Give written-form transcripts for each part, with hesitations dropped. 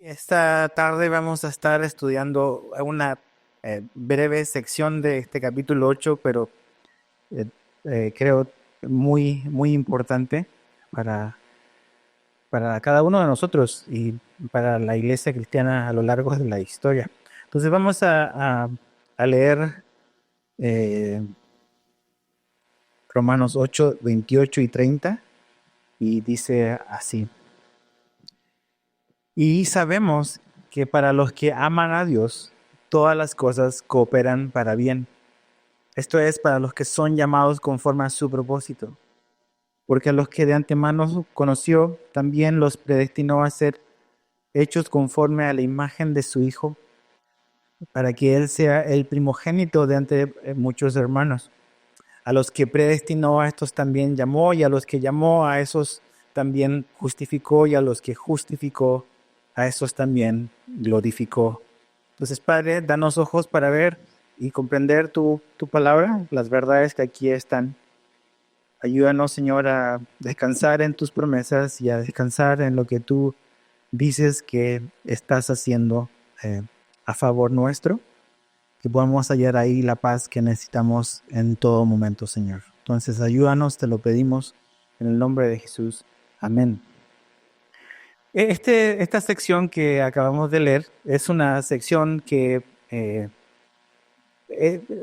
Esta tarde vamos a estar estudiando una breve sección de este capítulo 8, pero eh, creo muy importante para, para cada uno de nosotros y para la iglesia cristiana a lo largo de la historia. Entonces vamos a leer eh, Romanos 8, 28 y 30 y dice así. Y sabemos que para los que aman a Dios, todas las cosas cooperan para bien. Esto es para los que son llamados conforme a su propósito. Porque a los que de antemano conoció, también los predestinó a ser hechos conforme a la imagen de su Hijo, para que Él sea el primogénito de entre muchos hermanos. A los que predestinó, a estos también llamó, y a los que llamó, a esos también justificó, y a los que justificó, a esos también glorificó. Entonces, Padre, danos ojos para ver y comprender tu palabra, las verdades que aquí están. Ayúdanos, Señor, a descansar en tus promesas y a descansar en lo que tú dices que estás haciendo a favor nuestro, que podamos hallar ahí la paz que necesitamos en todo momento, Señor. Entonces, ayúdanos, te lo pedimos en el nombre de Jesús. Amén. Esta sección que acabamos de leer es una sección que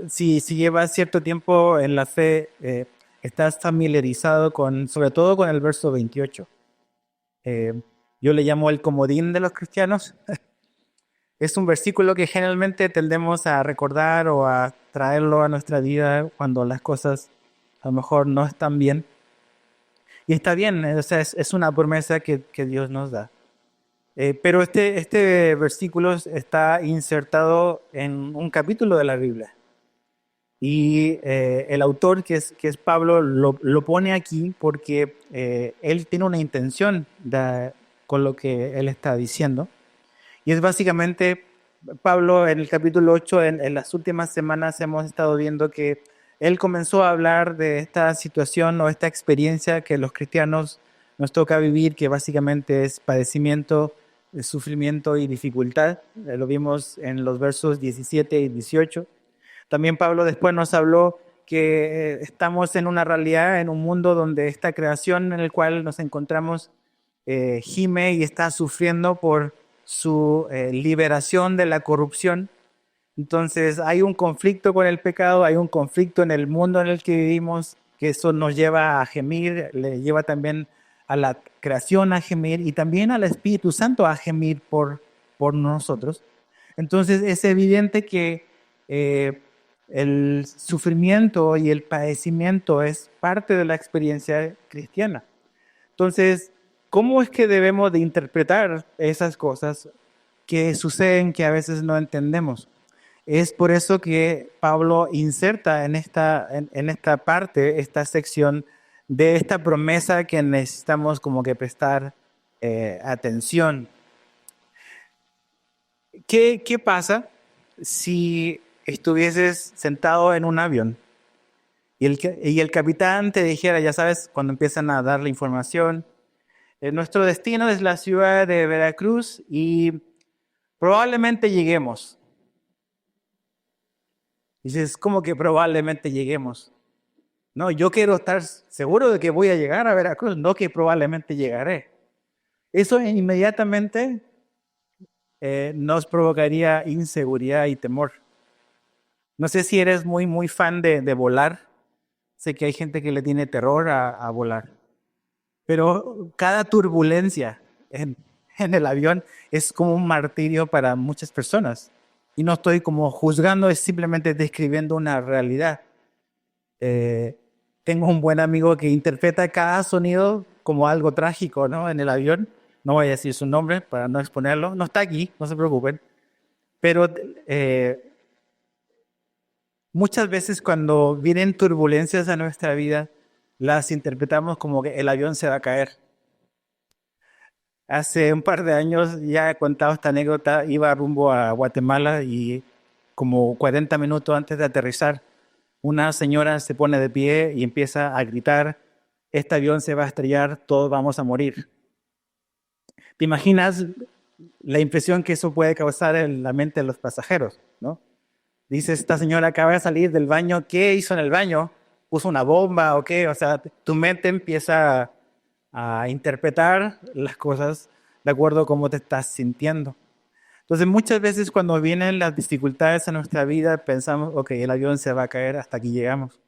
si llevas cierto tiempo en la fe, estás familiarizado sobre todo con el verso 28. Eh, yo le llamo el comodín de los cristianos. Es un versículo que generalmente tendemos a recordar o a traerlo a nuestra vida cuando las cosas a lo mejor no están bien. Y está bien, o sea, es una promesa que Dios nos da. Pero este versículo está insertado en un capítulo de la Biblia. Y el autor, que es Pablo, lo pone aquí porque él tiene una intención con lo que él está diciendo. Y es básicamente, Pablo en el capítulo 8, en las últimas semanas hemos estado viendo que él comenzó a hablar de esta situación o esta experiencia que los cristianos nos toca vivir, que básicamente es padecimiento, sufrimiento y dificultad. Lo vimos en los versos 17 y 18. También Pablo después nos habló que estamos en una realidad, en un mundo donde esta creación en el cual nos encontramos gime y está sufriendo por su liberación de la corrupción. Entonces hay un conflicto con el pecado, hay un conflicto en el mundo en el que vivimos, que eso nos lleva a gemir, le lleva también a la creación a gemir y también al Espíritu Santo a gemir por nosotros. Entonces es evidente que eh, el sufrimiento y el padecimiento es parte de la experiencia cristiana. Entonces, ¿cómo es que debemos de interpretar esas cosas que suceden que a veces no entendemos? Es por eso que Pablo inserta en esta parte, esta sección de esta promesa que necesitamos como que prestar atención. ¿Qué pasa si estuvieses sentado en un avión y el capitán te dijera, ya sabes, cuando empiezan a dar la información, nuestro destino es la ciudad de Veracruz y probablemente lleguemos? Dices, ¿cómo que probablemente lleguemos? No, yo quiero estar seguro de que voy a llegar a Veracruz, no que probablemente llegaré. Eso inmediatamente nos provocaría inseguridad y temor. No sé si eres muy fan de volar. Sé que hay gente que le tiene terror a volar. Pero cada turbulencia en el avión es como un martirio para muchas personas. Y no estoy como juzgando, es simplemente describiendo una realidad. Eh, Tengo un buen amigo que interpreta cada sonido como algo trágico, ¿no? En el avión. No voy a decir su nombre para no exponerlo. No está aquí, no se preocupen. Pero muchas veces cuando vienen turbulencias a nuestra vida, las interpretamos como que el avión se va a caer. Hace un par de años ya he contado esta anécdota, iba rumbo a Guatemala y como 40 minutos antes de aterrizar, una señora se pone de pie y empieza a gritar, este avión se va a estrellar, todos vamos a morir. ¿Te imaginas? la impresión que eso puede causar en la mente de los pasajeros, ¿no? Dice, esta señora acaba de salir del baño, ¿qué hizo en el baño? ¿Puso una bomba o qué? O sea, tu mente empieza a interpretar las cosas de acuerdo a cómo te estás sintiendo. Entonces, muchas veces cuando vienen las dificultades a nuestra vida, pensamos, ok, el avión se va a caer, hasta aquí llegamos.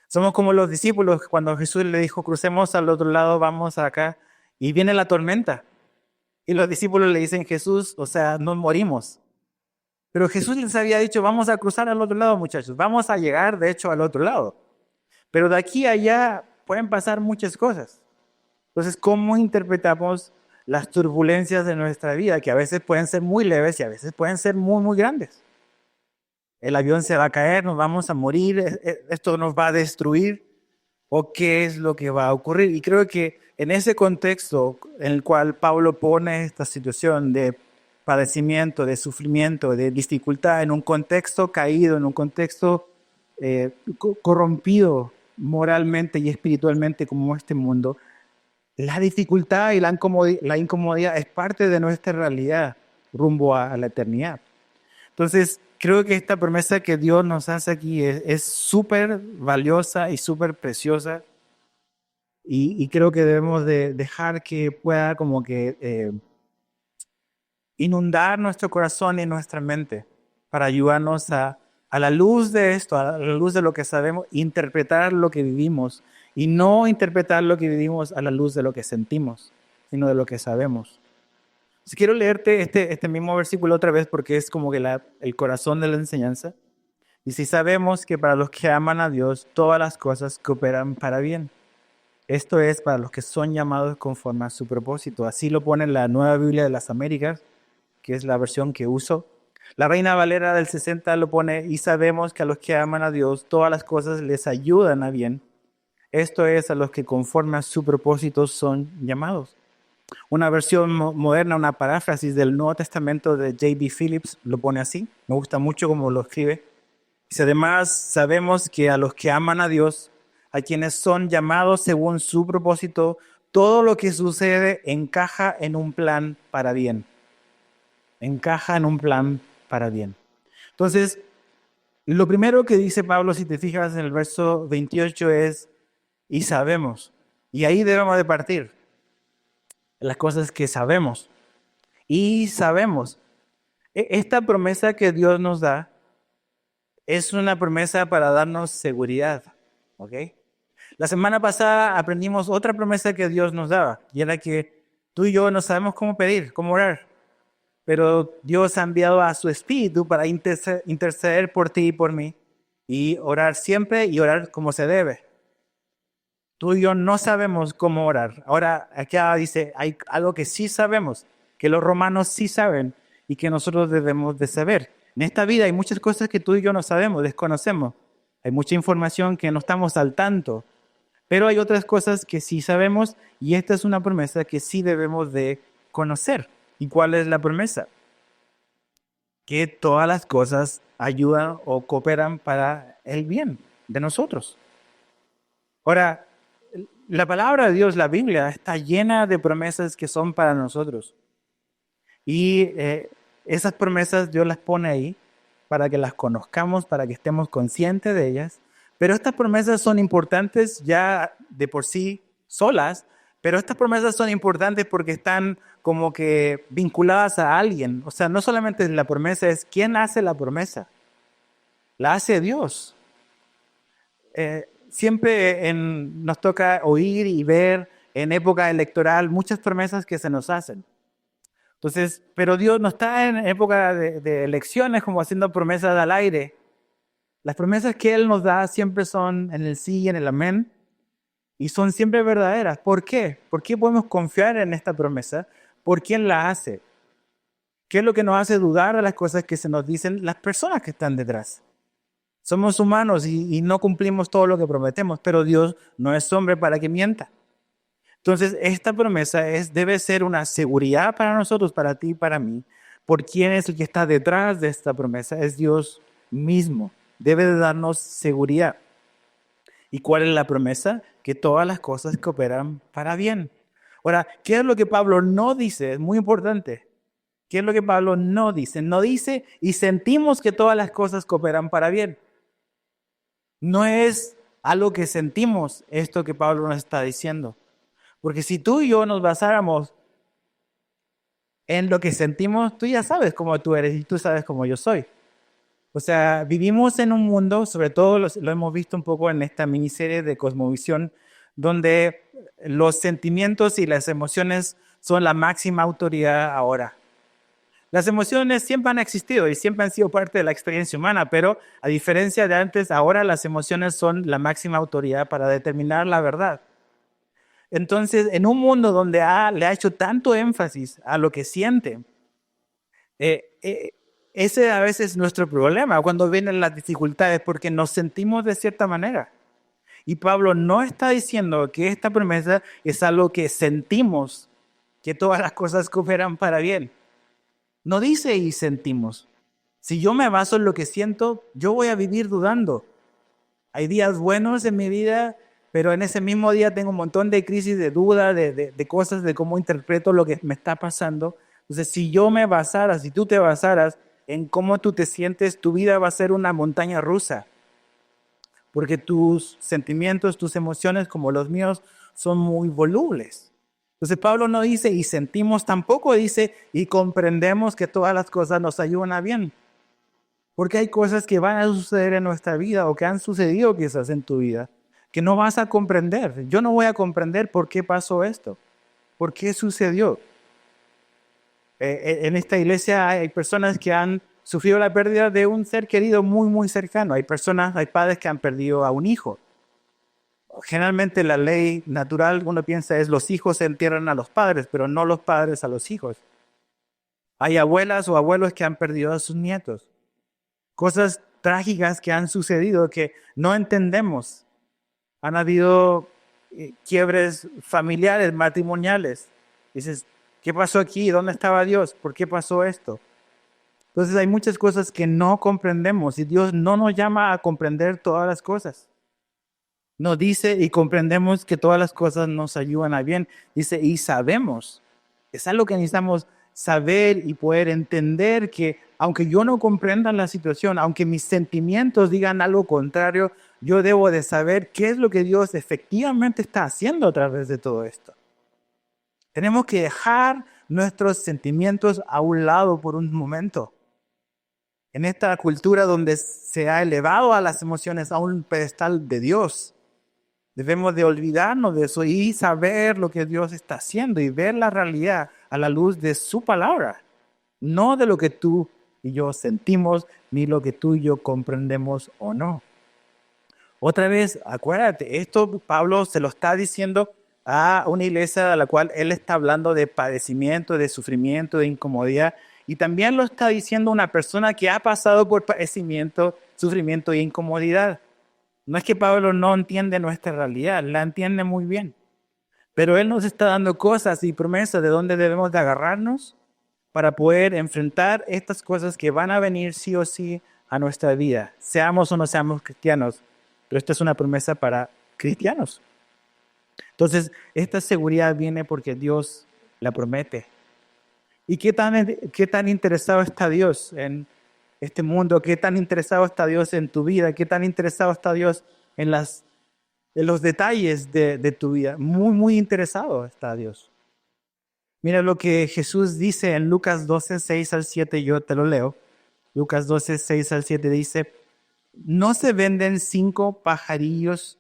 Somos como los discípulos cuando Jesús le dijo, crucemos al otro lado, vamos acá, y viene la tormenta. Y los discípulos le dicen, Jesús, o sea, nos morimos. Pero Jesús les había dicho, vamos a cruzar al otro lado, muchachos, vamos a llegar, de hecho, al otro lado. Pero de aquí a allá pueden pasar muchas cosas. Entonces, ¿cómo interpretamos las turbulencias de nuestra vida, que a veces pueden ser muy leves y a veces pueden ser muy, muy grandes? El avión se va a caer, nos vamos a morir, esto nos va a destruir, o qué es lo que va a ocurrir. Y creo que en ese contexto en el cual Pablo pone esta situación de padecimiento, de sufrimiento, de dificultad, en un contexto caído, en un contexto corrompido moralmente y espiritualmente como este mundo, la dificultad y la incomodidad es parte de nuestra realidad rumbo a la eternidad. Entonces, creo que esta promesa que Dios nos hace aquí es súper valiosa y súper preciosa y creo que debemos de dejar que pueda como que inundar nuestro corazón y nuestra mente para ayudarnos a la luz de esto, a la luz de lo que sabemos, interpretar lo que vivimos y no interpretar lo que vivimos a la luz de lo que sentimos, sino de lo que sabemos. Si quiero leerte este mismo versículo otra vez porque es como que el corazón de la enseñanza. Y si sabemos que para los que aman a Dios, todas las cosas cooperan para bien. Esto es para los que son llamados conforme a su propósito. Así lo pone la Nueva Biblia de las Américas, que es la versión que uso. La Reina Valera del 60 lo pone, y sabemos que a los que aman a Dios, todas las cosas les ayudan a bien. Esto es a los que conforme a su propósito son llamados. Una versión moderna, una paráfrasis del Nuevo Testamento de J.B. Phillips lo pone así. Me gusta mucho cómo lo escribe. Dice, además, sabemos que a los que aman a Dios, a quienes son llamados según su propósito, todo lo que sucede encaja en un plan para bien. Encaja en un plan para bien. Entonces, lo primero que dice Pablo, si te fijas en el verso 28, es, y sabemos. Y ahí debemos de partir. Las cosas que sabemos. Y sabemos. Esta promesa que Dios nos da es una promesa para darnos seguridad. ¿Ok? La semana pasada aprendimos otra promesa que Dios nos daba. Y era que tú y yo no sabemos cómo pedir, cómo orar. Pero Dios ha enviado a su Espíritu para interceder por ti y por mí. Y orar siempre y orar como se debe. Tú y yo no sabemos cómo orar. Ahora, acá dice, hay algo que sí sabemos, que los romanos sí saben y que nosotros debemos de saber. En esta vida hay muchas cosas que tú y yo no sabemos, desconocemos. Hay mucha información que no estamos al tanto, pero hay otras cosas que sí sabemos y esta es una promesa que sí debemos de conocer. ¿Y cuál es la promesa? Que todas las cosas ayudan o cooperan para el bien de nosotros. Ahora, la palabra de Dios, la Biblia, está llena de promesas que son para nosotros. Y esas promesas Dios las pone ahí para que las conozcamos, para que estemos conscientes de ellas. Pero estas promesas son importantes ya de por sí solas, pero estas promesas son importantes porque están como que vinculadas a alguien. O sea, no solamente la promesa es quién hace la promesa, la hace Dios. Siempre nos toca oír y ver en época electoral muchas promesas que se nos hacen. Entonces, pero Dios no está en época de elecciones como haciendo promesas al aire. Las promesas que Él nos da siempre son en el sí y en el amén y son siempre verdaderas. ¿Por qué? ¿Por qué podemos confiar en esta promesa? ¿Por quién la hace? ¿Qué es lo que nos hace dudar de las cosas que se nos dicen las personas que están detrás? Somos humanos y no cumplimos todo lo que prometemos, pero Dios no es hombre para que mienta. Entonces, esta promesa debe ser una seguridad para nosotros, para ti y para mí. ¿Por quién es el que está detrás de esta promesa? Es Dios mismo. Debe de darnos seguridad. ¿Y cuál es la promesa? Que todas las cosas cooperan para bien. Ahora, ¿qué es lo que Pablo no dice? Es muy importante. ¿Qué es lo que Pablo no dice? No dice, y sentimos que todas las cosas cooperan para bien. No es algo que sentimos esto que Pablo nos está diciendo. Porque si tú y yo nos basáramos en lo que sentimos, tú ya sabes cómo tú eres y tú sabes cómo yo soy. O sea, vivimos en un mundo, sobre todo lo hemos visto un poco en esta miniserie de Cosmovisión, donde los sentimientos y las emociones son la máxima autoridad ahora. Las emociones siempre han existido y siempre han sido parte de la experiencia humana, pero a diferencia de antes, ahora las emociones son la máxima autoridad para determinar la verdad. Entonces, en un mundo donde le ha hecho tanto énfasis a lo que siente, eh, eh, ese a veces es nuestro problema cuando vienen las dificultades, porque nos sentimos de cierta manera. Y Pablo no está diciendo que esta promesa es algo que sentimos, que todas las cosas cooperan para bien. No dice y sentimos. Si yo me baso en lo que siento, yo voy a vivir dudando. Hay días buenos en mi vida, pero en ese mismo día tengo un montón de crisis, de duda, de cosas, de cómo interpreto lo que me está pasando. Entonces, si yo me basara, si tú te basaras en cómo tú te sientes, tu vida va a ser una montaña rusa. Porque tus sentimientos, tus emociones, como los míos, son muy volubles. Entonces Pablo no dice y sentimos, tampoco dice y comprendemos que todas las cosas nos ayudan a bien. Porque hay cosas que van a suceder en nuestra vida o que han sucedido quizás en tu vida que no vas a comprender. Yo no voy a comprender por qué pasó esto, por qué sucedió. En esta iglesia hay personas que han sufrido la pérdida de un ser querido muy, muy cercano. Hay personas, hay padres que han perdido a un hijo. Generalmente la ley natural, uno piensa, es los hijos entierran a los padres, pero no los padres a los hijos. Hay abuelas o abuelos que han perdido a sus nietos. Cosas trágicas que han sucedido que no entendemos. Han habido quiebres familiares, matrimoniales. Dices, ¿qué pasó aquí? ¿Dónde estaba Dios? ¿Por qué pasó esto? Entonces hay muchas cosas que no comprendemos y Dios no nos llama a comprender todas las cosas. Nos dice y comprendemos que todas las cosas nos ayudan a bien. Dice, y sabemos. Es algo que necesitamos saber y poder entender que aunque yo no comprenda la situación, aunque mis sentimientos digan algo contrario, yo debo de saber qué es lo que Dios efectivamente está haciendo a través de todo esto. Tenemos que dejar nuestros sentimientos a un lado por un momento. En esta cultura donde se ha elevado a las emociones a un pedestal de Dios, debemos de olvidarnos de eso y saber lo que Dios está haciendo y ver la realidad a la luz de su palabra, no de lo que tú y yo sentimos, ni lo que tú y yo comprendemos o no. Otra vez, acuérdate, esto Pablo se lo está diciendo a una iglesia a la cual él está hablando de padecimiento, de sufrimiento, de incomodidad, y también lo está diciendo una persona que ha pasado por padecimiento, sufrimiento e incomodidad. No es que Pablo no entiende nuestra realidad, la entiende muy bien. Pero él nos está dando cosas y promesas de dónde debemos de agarrarnos para poder enfrentar estas cosas que van a venir sí o sí a nuestra vida, seamos o no seamos cristianos. Pero esta es una promesa para cristianos. Entonces, esta seguridad viene porque Dios la promete. ¿Y qué tan interesado está Dios en este mundo? ¿Qué tan interesado está Dios en tu vida? ¿Qué tan interesado está Dios en los detalles de tu vida? Muy, muy interesado está Dios. Mira lo que Jesús dice en Lucas 12, 6 al 7, yo te lo leo. Lucas 12, 6 al 7 dice, ¿no se venden 5 pajarillos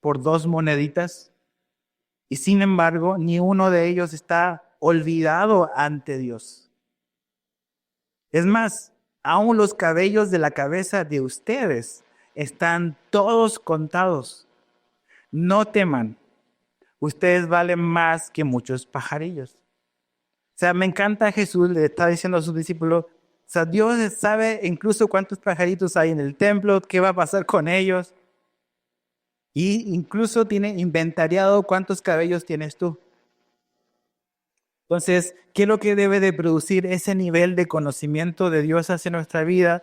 por 2 moneditas? Y sin embargo, ni uno de ellos está olvidado ante Dios. Es más, aún los cabellos de la cabeza de ustedes están todos contados. No teman, ustedes valen más que muchos pajarillos. O sea, me encanta Jesús, le está diciendo a sus discípulos, o sea, Dios sabe incluso cuántos pajaritos hay en el templo, qué va a pasar con ellos. Y incluso tiene inventariado cuántos cabellos tienes tú. Entonces, ¿qué es lo que debe de producir ese nivel de conocimiento de Dios hacia nuestra vida?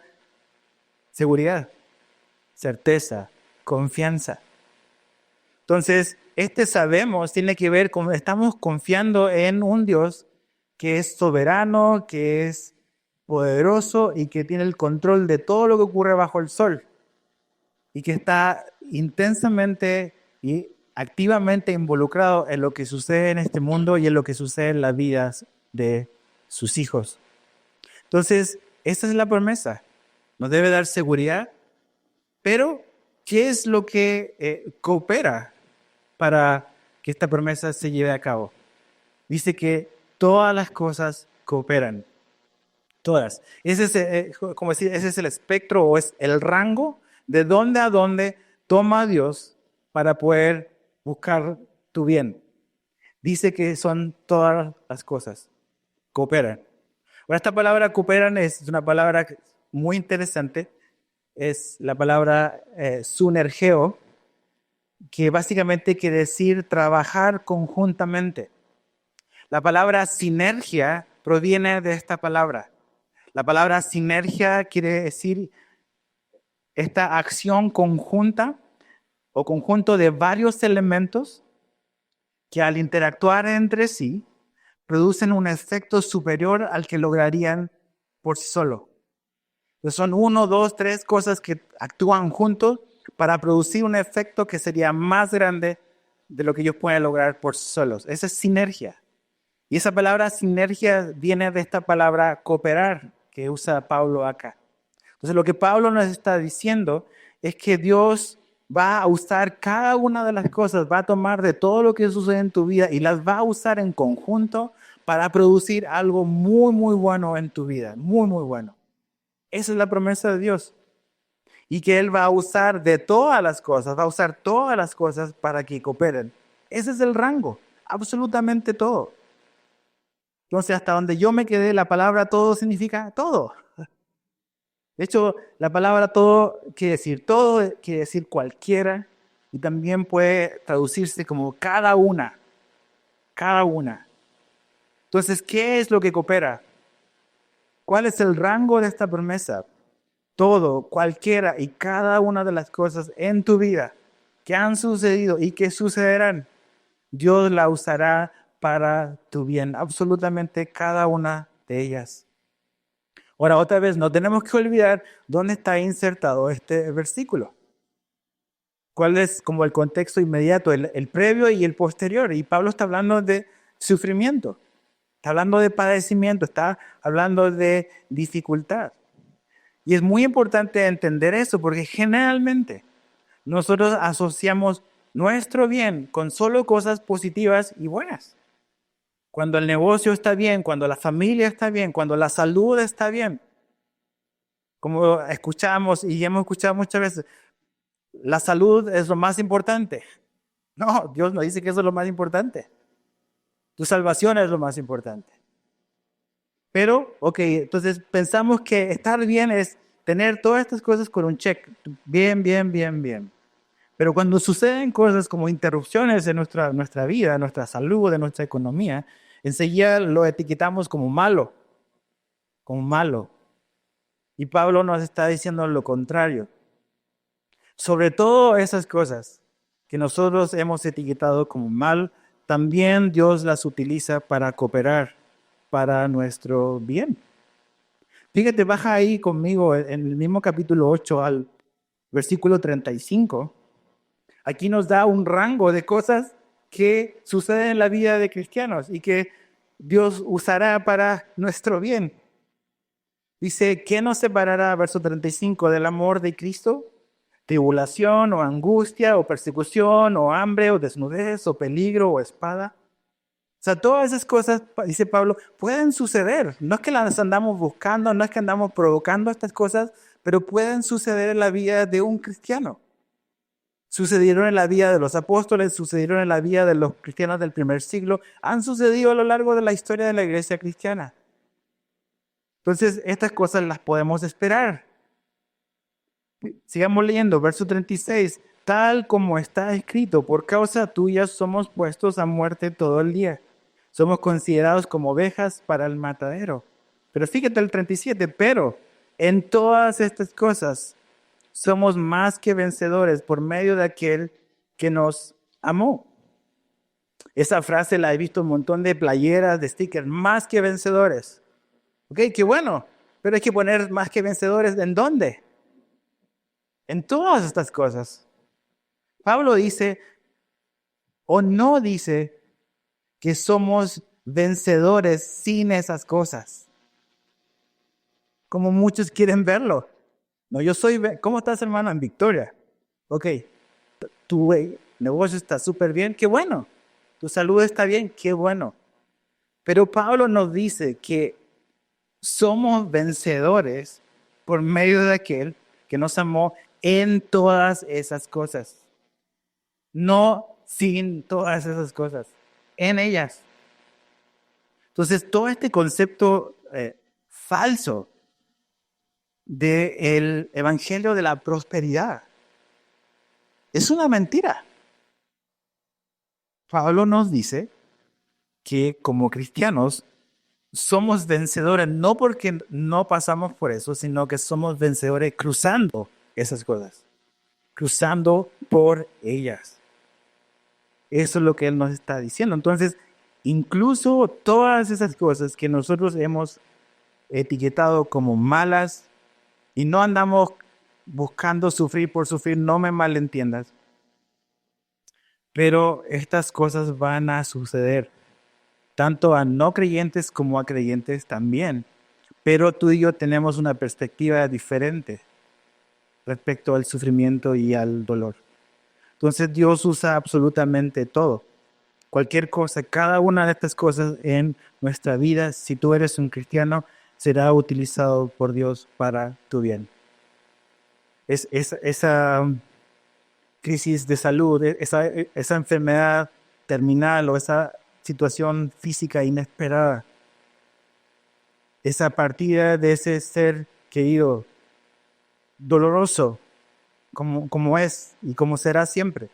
Seguridad, certeza, confianza. Entonces, sabemos tiene que ver con estamos confiando en un Dios que es soberano, que es poderoso y que tiene el control de todo lo que ocurre bajo el sol y que está intensamente y activamente involucrado en lo que sucede en este mundo y en lo que sucede en las vidas de sus hijos. Entonces, esa es la promesa. Nos debe dar seguridad, pero ¿qué es lo que coopera para que esta promesa se lleve a cabo? Dice que todas las cosas cooperan. Todas. Ese es, como decir, ese es el espectro o es el rango de dónde a dónde toma Dios para poder buscar tu bien. Dice que son todas las cosas. Cooperan. Ahora, esta palabra cooperan es una palabra muy interesante. Es la palabra sunergeo, que básicamente quiere decir trabajar conjuntamente. La palabra sinergia proviene de esta palabra. La palabra sinergia quiere decir esta acción conjunta o conjunto de varios elementos que al interactuar entre sí producen un efecto superior al que lograrían por sí solo. Entonces son uno, dos, tres cosas que actúan juntos para producir un efecto que sería más grande de lo que ellos pueden lograr por sí solos. Esa es sinergia. Y esa palabra sinergia viene de esta palabra cooperar que usa Pablo acá. Entonces lo que Pablo nos está diciendo es que Dios va a usar cada una de las cosas, va a tomar de todo lo que sucede en tu vida y las va a usar en conjunto para producir algo muy, muy bueno en tu vida, muy, muy bueno. Esa es la promesa de Dios. Y que Él va a usar de todas las cosas, va a usar todas las cosas para que cooperen. Ese es el rango, absolutamente todo. Entonces, hasta donde yo me quedé, la palabra todo significa todo. De hecho, la palabra todo quiere decir cualquiera, y también puede traducirse como cada una, cada una. Entonces, ¿qué es lo que coopera? ¿Cuál es el rango de esta promesa? Todo, cualquiera y cada una de las cosas en tu vida que han sucedido y que sucederán, Dios la usará para tu bien, absolutamente cada una de ellas. Ahora, otra vez, no tenemos que olvidar dónde está insertado este versículo. ¿Cuál es como el contexto inmediato, el previo y el posterior? Y Pablo está hablando de sufrimiento, está hablando de padecimiento, está hablando de dificultad. Y es muy importante entender eso porque generalmente nosotros asociamos nuestro bien con solo cosas positivas y buenas. Cuando el negocio está bien, cuando la familia está bien, cuando la salud está bien. Como escuchamos y hemos escuchado muchas veces, la salud es lo más importante. No, Dios no dice que eso es lo más importante. Tu salvación es lo más importante. Pero, ok, entonces pensamos que estar bien es tener todas estas cosas con un check. Bien, bien, bien, bien. Pero cuando suceden cosas como interrupciones en nuestra vida, nuestra salud, en nuestra economía, enseguida lo etiquetamos como malo, como malo. Y Pablo nos está diciendo lo contrario. Sobre todo esas cosas que nosotros hemos etiquetado como mal, también Dios las utiliza para cooperar para nuestro bien. Fíjate, baja ahí conmigo en el mismo capítulo 8 al versículo 35. Aquí nos da un rango de cosas que suceden en la vida de cristianos y que Dios usará para nuestro bien. Dice, ¿qué nos separará, verso 35, del amor de Cristo? Tribulación o angustia o persecución o hambre o desnudez o peligro o espada. O sea, todas esas cosas, dice Pablo, pueden suceder. No es que las andamos buscando, no es que andamos provocando estas cosas, pero pueden suceder en la vida de un cristiano. Sucedieron en la vida de los apóstoles, sucedieron en la vida de los cristianos del primer siglo, han sucedido a lo largo de la historia de la iglesia cristiana. Entonces, estas cosas las podemos esperar. Sigamos leyendo, verso 36. Tal como está escrito, por causa tuya somos puestos a muerte todo el día. Somos considerados como ovejas para el matadero. Pero fíjate el 37, pero en todas estas cosas somos más que vencedores por medio de aquel que nos amó. Esa frase la he visto en un montón de playeras, de stickers, más que vencedores. Ok, qué bueno, pero hay que poner más que vencedores, ¿en dónde? En todas estas cosas. Pablo dice, o no dice, que somos vencedores sin esas cosas, como muchos quieren verlo. No, yo soy, ¿cómo estás, hermano? En victoria. Ok, tu negocio está súper bien, qué bueno. Tu salud está bien, qué bueno. Pero Pablo nos dice que somos vencedores por medio de aquel que nos amó en todas esas cosas. No sin todas esas cosas, en ellas. Entonces, todo este concepto falso del evangelio de la prosperidad es una mentira. Pablo nos dice que como cristianos somos vencedores no porque no pasamos por eso, sino que somos vencedores cruzando esas cosas, cruzando por ellas. Eso es lo que él nos está diciendo. Entonces, incluso todas esas cosas que nosotros hemos etiquetado como malas y no andamos buscando sufrir por sufrir, no me malentiendas, pero estas cosas van a suceder tanto a no creyentes como a creyentes también. Pero tú y yo tenemos una perspectiva diferente respecto al sufrimiento y al dolor. Entonces Dios usa absolutamente todo. Cualquier cosa, cada una de estas cosas en nuestra vida, si tú eres un cristiano, será utilizado por Dios para tu bien. Esa crisis de salud, esa enfermedad terminal o esa situación física inesperada, esa partida de ese ser querido, doloroso, como es y como será siempre.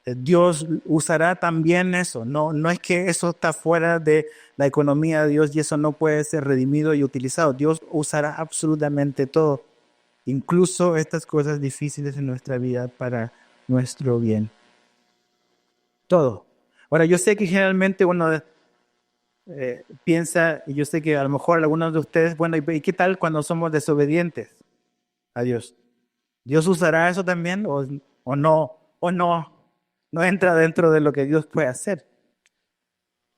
Dios usará también eso. No es que eso está fuera de la economía de Dios y eso no puede ser redimido y utilizado. Dios usará absolutamente todo, incluso estas cosas difíciles en nuestra vida para nuestro bien. Todo. Ahora, yo sé que generalmente uno piensa, y yo sé que a lo mejor algunos de ustedes, bueno, ¿y qué tal cuando somos desobedientes a Dios? ¿Dios usará eso también o no? ¿O no? No entra dentro de lo que Dios puede hacer.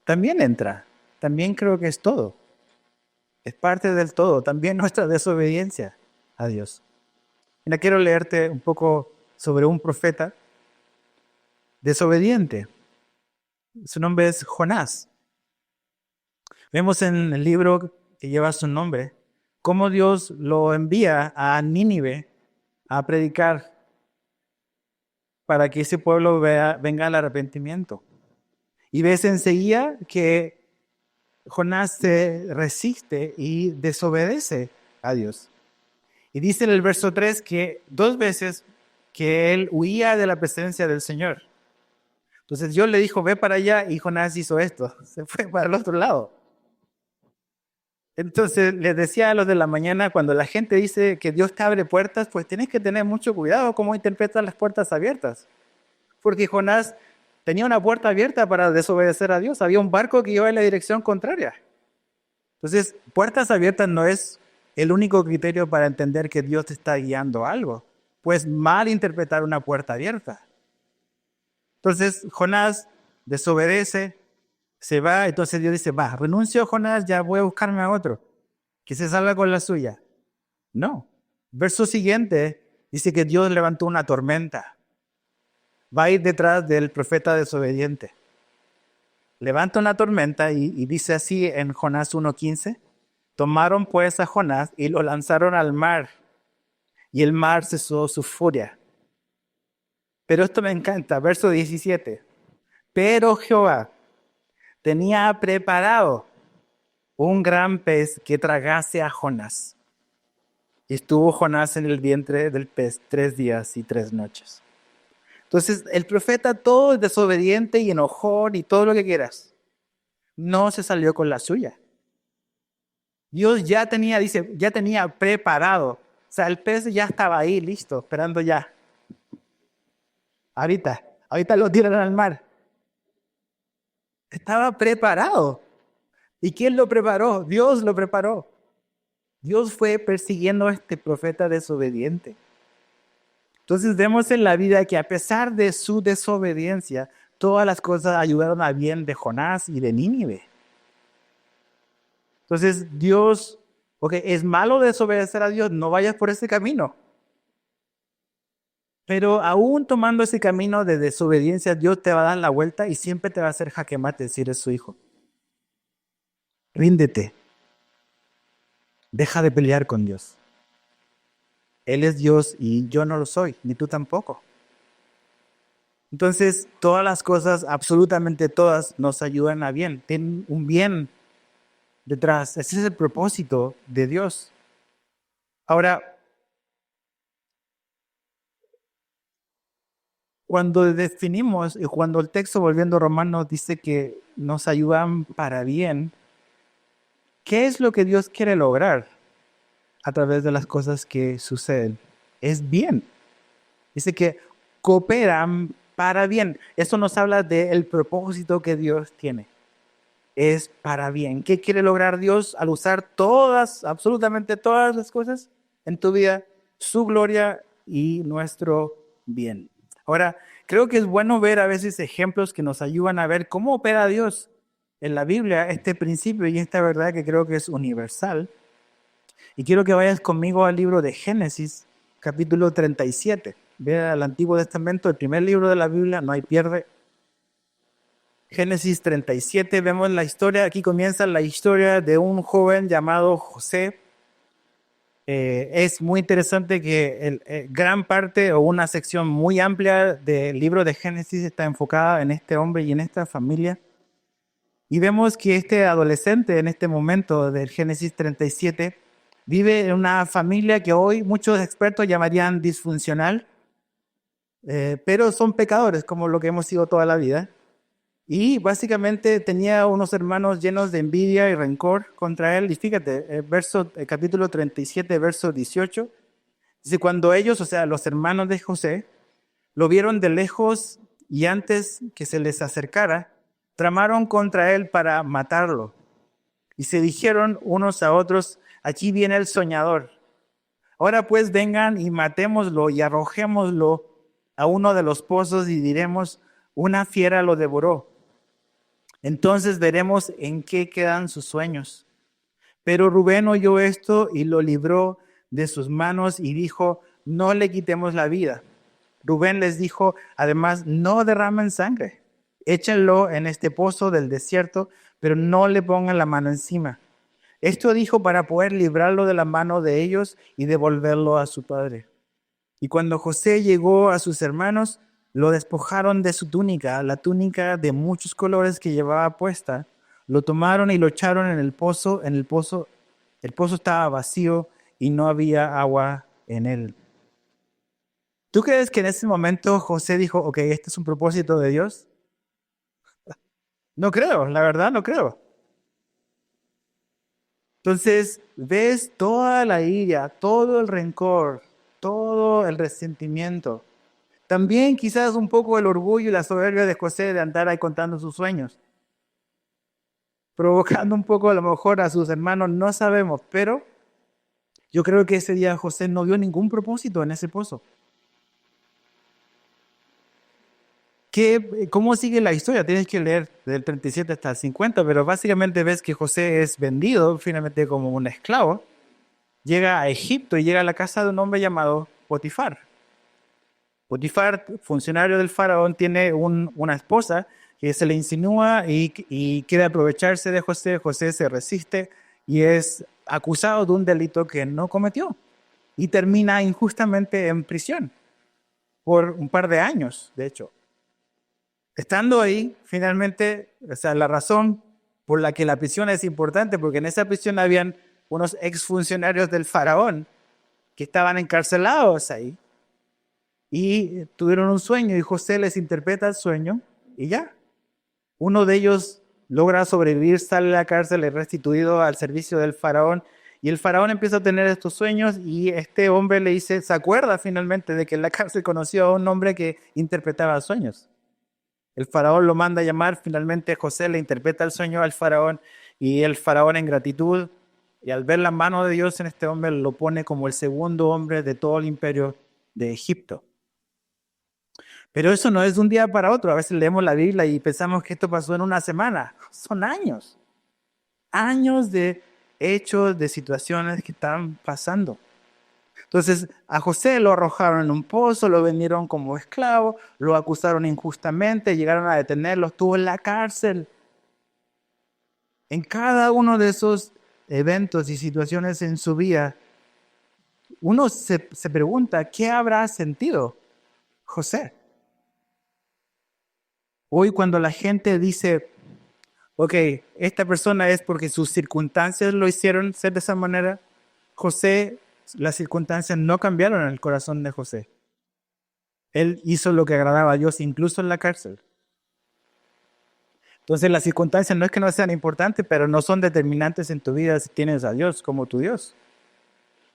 También entra. También creo que es todo. Es parte del todo. También nuestra desobediencia a Dios. Mira, quiero leerte un poco sobre un profeta desobediente. Su nombre es Jonás. Vemos en el libro que lleva su nombre cómo Dios lo envía a Nínive a predicar para que ese pueblo venga al arrepentimiento. Y ves enseguida que Jonás se resiste y desobedece a Dios. Y dice en el verso 3 que 2 veces que él huía de la presencia del Señor. Entonces Dios le dijo, ve para allá, y Jonás hizo esto, se fue para el otro lado. Entonces les decía a los de la mañana, cuando la gente dice que Dios te abre puertas, pues tienes que tener mucho cuidado cómo interpretas las puertas abiertas. Porque Jonás tenía una puerta abierta para desobedecer a Dios. Había un barco que iba en la dirección contraria. Entonces, puertas abiertas no es el único criterio para entender que Dios te está guiando a algo. Puedes mal interpretar una puerta abierta. Entonces, Jonás desobedece, se va, entonces Dios dice, va, renuncio a Jonás, ya voy a buscarme a otro, que se salga con la suya. No. Verso siguiente dice que Dios levantó una tormenta. Va a ir detrás del profeta desobediente. Levanta una tormenta y dice así en Jonás 1:15, tomaron pues a Jonás y lo lanzaron al mar, y el mar cesó su furia. Pero esto me encanta, verso 17. Pero Jehová tenía preparado un gran pez que tragase a Jonás. Y estuvo Jonás en el vientre del pez 3 días y 3 noches. Entonces el profeta todo es desobediente y enojón y todo lo que quieras. No se salió con la suya. Dios ya tenía, dice, ya tenía preparado. O sea, el pez ya estaba ahí, listo, esperando ya. Ahorita lo tiran al mar. Estaba preparado. ¿Y quién lo preparó? Dios lo preparó. Dios fue persiguiendo a este profeta desobediente. Entonces vemos en la vida que a pesar de su desobediencia, todas las cosas ayudaron a bien de Jonás y de Nínive. Entonces Dios, ok, es malo desobedecer a Dios, no vayas por ese camino. Pero aún tomando ese camino de desobediencia, Dios te va a dar la vuelta y siempre te va a hacer jaque mate si eres su hijo. Ríndete, deja de pelear con Dios. Él es Dios y yo no lo soy, ni tú tampoco. Entonces, todas las cosas, absolutamente todas, nos ayudan a bien. Tienen un bien detrás. Ese es el propósito de Dios. Ahora, cuando definimos y cuando el texto, volviendo a Romanos, dice que nos ayudan para bien, ¿qué es lo que Dios quiere lograr a través de las cosas que suceden? Es bien. Dice que cooperan para bien. Eso nos habla del propósito que Dios tiene. Es para bien. ¿Qué quiere lograr Dios al usar todas, absolutamente todas las cosas en tu vida? Su gloria y nuestro bien. Ahora, creo que es bueno ver a veces ejemplos que nos ayudan a ver cómo opera Dios en la Biblia, este principio y esta verdad que creo que es universal. Y quiero que vayas conmigo al libro de Génesis, capítulo 37. Ve al Antiguo Testamento, el primer libro de la Biblia, no hay pierde. Génesis 37, vemos la historia, aquí comienza la historia de un joven llamado José. Es muy interesante que gran parte o una sección muy amplia del libro de Génesis está enfocada en este hombre y en esta familia. Y vemos que este adolescente en este momento del Génesis 37 vive en una familia que hoy muchos expertos llamarían disfuncional, pero son pecadores como lo que hemos sido toda la vida. Y básicamente tenía unos hermanos llenos de envidia y rencor contra él. Y fíjate, capítulo 37, verso 18, dice, cuando ellos, o sea, los hermanos de José, lo vieron de lejos y antes que se les acercara, tramaron contra él para matarlo. Y se dijeron unos a otros, aquí viene el soñador. Ahora pues vengan y matémoslo y arrojémoslo a uno de los pozos y diremos, una fiera lo devoró. Entonces veremos en qué quedan sus sueños. Pero Rubén oyó esto y lo libró de sus manos y dijo, no le quitemos la vida. Rubén les dijo, además, no derramen sangre. Échenlo en este pozo del desierto, pero no le pongan la mano encima. Esto dijo para poder librarlo de la mano de ellos y devolverlo a su padre. Y cuando José llegó a sus hermanos, lo despojaron de su túnica, la túnica de muchos colores que llevaba puesta. Lo tomaron y lo echaron en el pozo. El pozo estaba vacío y no había agua en él. ¿Tú crees que en ese momento José dijo, ok, este es un propósito de Dios? No creo, la verdad no creo. Entonces, ves toda la ira, todo el rencor, todo el resentimiento. También quizás un poco el orgullo y la soberbia de José de andar ahí contando sus sueños, provocando un poco a lo mejor a sus hermanos, no sabemos, pero yo creo que ese día José no vio ningún propósito en ese pozo. ¿Cómo sigue la historia? Tienes que leer del 37 hasta el 50, pero básicamente ves que José es vendido finalmente como un esclavo, llega a Egipto y llega a la casa de un hombre llamado Potifar. Potifar, funcionario del faraón, tiene una esposa que se le insinúa y quiere aprovecharse de José. José se resiste y es acusado de un delito que no cometió y termina injustamente en prisión por un par de años, de hecho. Estando ahí, finalmente, o sea, la razón por la que la prisión es importante, porque en esa prisión habían unos exfuncionarios del faraón que estaban encarcelados ahí y tuvieron un sueño y José les interpreta el sueño y ya. Uno de ellos logra sobrevivir, sale de la cárcel, es restituido al servicio del faraón y el faraón empieza a tener estos sueños y este hombre le dice, se acuerda finalmente de que en la cárcel conoció a un hombre que interpretaba sueños. El faraón lo manda a llamar, finalmente José le interpreta el sueño al faraón y el faraón en gratitud y al ver la mano de Dios en este hombre lo pone como el segundo hombre de todo el imperio de Egipto. Pero eso no es de un día para otro. A veces leemos la Biblia y pensamos que esto pasó en una semana. Son años, años de hechos, de situaciones que están pasando. Entonces a José lo arrojaron en un pozo, lo vendieron como esclavo, lo acusaron injustamente, llegaron a detenerlo, estuvo en la cárcel. En cada uno de esos eventos y situaciones en su vida, uno se pregunta, ¿qué habrá sentido José? Hoy cuando la gente dice, ok, esta persona es porque sus circunstancias lo hicieron ser de esa manera, José, las circunstancias no cambiaron en el corazón de José. Él hizo lo que agradaba a Dios, incluso en la cárcel. Entonces las circunstancias no es que no sean importantes, pero no son determinantes en tu vida si tienes a Dios como tu Dios.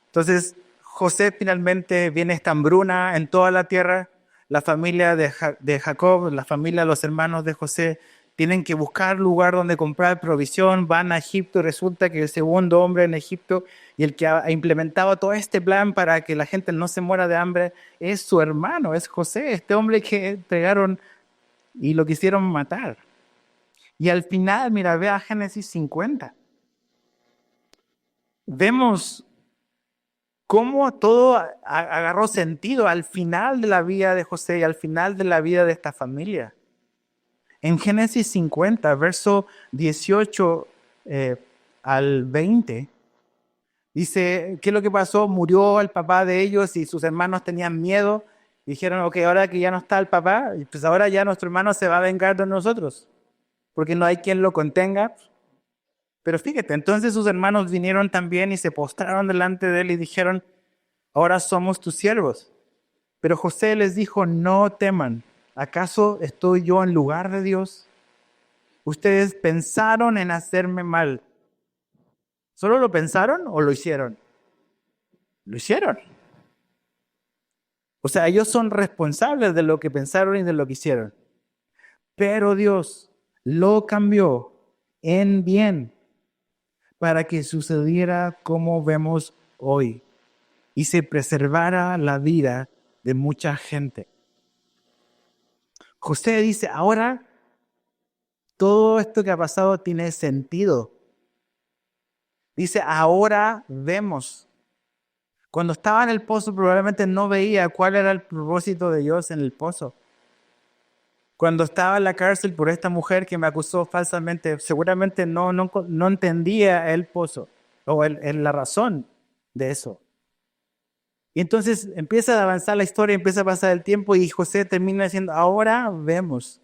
Entonces José finalmente viene esta hambruna en toda la tierra. La familia de Jacob, la familia de los hermanos de José, tienen que buscar lugar donde comprar provisión. Van a Egipto y resulta que el segundo hombre en Egipto y el que ha implementado todo este plan para que la gente no se muera de hambre es su hermano, es José, este hombre que entregaron y lo quisieron matar. Y al final, mira, ve a Génesis 50. Vemos cómo todo agarró sentido al final de la vida de José y al final de la vida de esta familia. En Génesis 50, verso 18 al 20, dice, ¿qué es lo que pasó? Murió el papá de ellos y sus hermanos tenían miedo. Dijeron, ok, ahora que ya no está el papá, pues ahora ya nuestro hermano se va a vengar de nosotros, porque no hay quien lo contenga. Pero fíjate, entonces sus hermanos vinieron también y se postraron delante de él y dijeron, ahora somos tus siervos. Pero José les dijo, no teman, ¿acaso estoy yo en lugar de Dios? Ustedes pensaron en hacerme mal. ¿Solo lo pensaron o lo hicieron? Lo hicieron. O sea, ellos son responsables de lo que pensaron y de lo que hicieron. Pero Dios lo cambió en bien para que sucediera como vemos hoy y se preservara la vida de mucha gente. José dice, ahora todo esto que ha pasado tiene sentido. Dice, ahora vemos. Cuando estaba en el pozo probablemente no veía cuál era el propósito de Dios en el pozo. Cuando estaba en la cárcel por esta mujer que me acusó falsamente, seguramente no entendía el pozo o la razón de eso. Y entonces empieza a avanzar la historia, empieza a pasar el tiempo y José termina diciendo, ahora vemos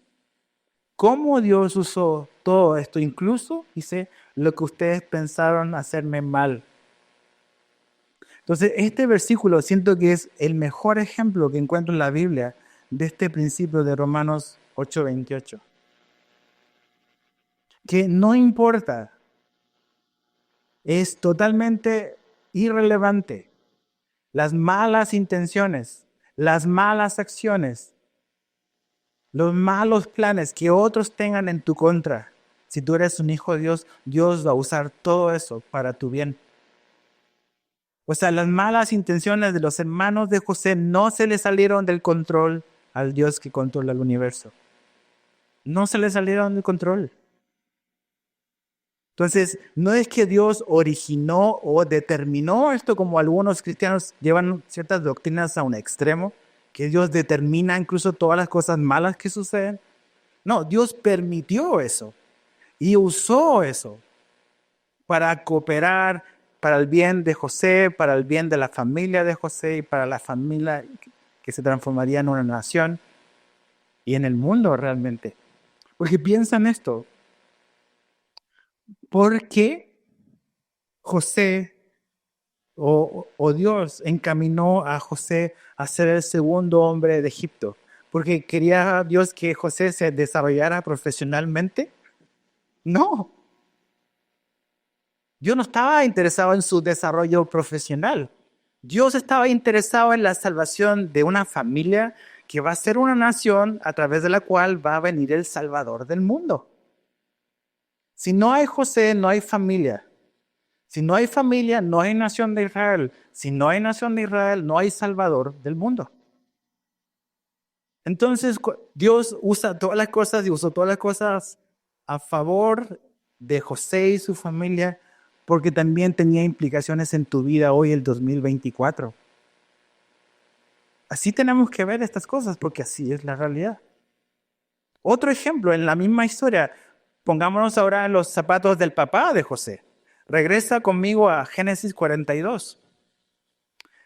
cómo Dios usó todo esto, incluso, dice, lo que ustedes pensaron hacerme mal. Entonces, este versículo siento que es el mejor ejemplo que encuentro en la Biblia de este principio de Romanos 8:28. Que no importa, es totalmente irrelevante las malas intenciones, las malas acciones, los malos planes que otros tengan en tu contra. Si tú eres un hijo de Dios, Dios va a usar todo eso para tu bien. O sea, las malas intenciones de los hermanos de José no se le salieron del control al Dios que controla el universo. No se le salieron del control. Entonces, no es que Dios originó o determinó esto como algunos cristianos llevan ciertas doctrinas a un extremo, que Dios determina incluso todas las cosas malas que suceden. No, Dios permitió eso y usó eso para cooperar para el bien de José, para el bien de la familia de José y para la familia que se transformaría en una nación y en el mundo realmente. Porque piensa en esto, ¿por qué José o Dios encaminó a José a ser el segundo hombre de Egipto? ¿Porque quería Dios que José se desarrollara profesionalmente? No, Dios no estaba interesado en su desarrollo profesional. Dios estaba interesado en la salvación de una familia que va a ser una nación a través de la cual va a venir el Salvador del mundo. Si no hay José, no hay familia. Si no hay familia, no hay nación de Israel. Si no hay nación de Israel, no hay Salvador del mundo. Entonces Dios usa todas las cosas y usó todas las cosas a favor de José y su familia, porque también tenía implicaciones en tu vida hoy, el 2024. Así tenemos que ver estas cosas, porque así es la realidad. Otro ejemplo, en la misma historia, pongámonos ahora en los zapatos del papá de José. Regresa conmigo a Génesis 42.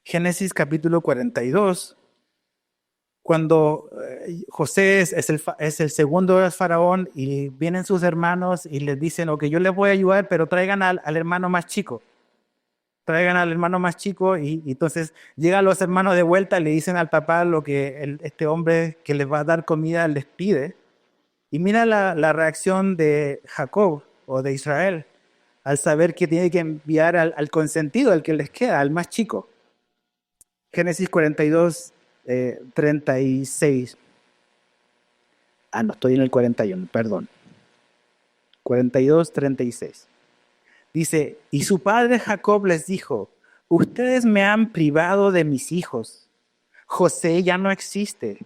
Génesis capítulo 42. Cuando José es el segundo del faraón y vienen sus hermanos y les dicen, ok, yo les voy a ayudar, pero traigan al hermano más chico. Traigan al hermano más chico y entonces llegan los hermanos de vuelta y le dicen al papá lo que este hombre que les va a dar comida les pide. Y mira la reacción de Jacob o de Israel al saber que tiene que enviar al consentido, al que les queda, al más chico. Génesis 42, 36. No, estoy en el 41, perdón. 42, 36. Dice, y su padre Jacob les dijo, ustedes me han privado de mis hijos. José ya no existe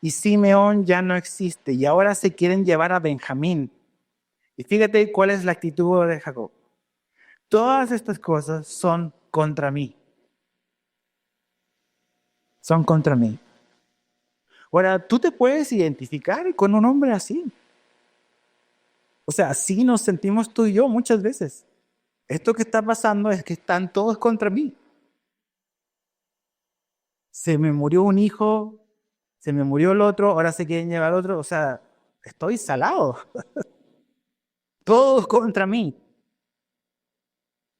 y Simeón ya no existe y ahora se quieren llevar a Benjamín. Y fíjate cuál es la actitud de Jacob. Todas estas cosas son contra mí. Son contra mí. Ahora, tú te puedes identificar con un hombre así. O sea, así nos sentimos tú y yo muchas veces. Esto que está pasando es que están todos contra mí. Se me murió un hijo, se me murió el otro, ahora se quieren llevar al otro. O sea, estoy salado. Todos contra mí.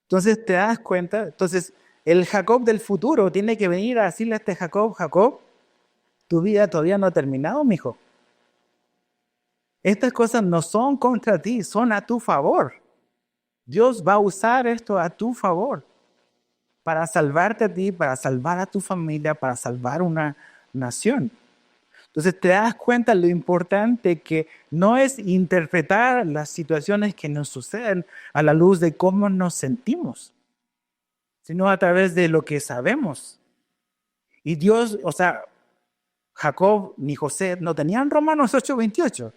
Entonces te das cuenta. Entonces el Jacob del futuro tiene que venir a decirle a este Jacob, Jacob, tu vida todavía no ha terminado, mijo. Estas cosas no son contra ti, son a tu favor. Dios va a usar esto a tu favor para salvarte a ti, para salvar a tu familia, para salvar una nación. Entonces te das cuenta lo importante que no es interpretar las situaciones que nos suceden a la luz de cómo nos sentimos, sino a través de lo que sabemos. Y Dios, o sea, Jacob ni José no tenían Romanos 8:28.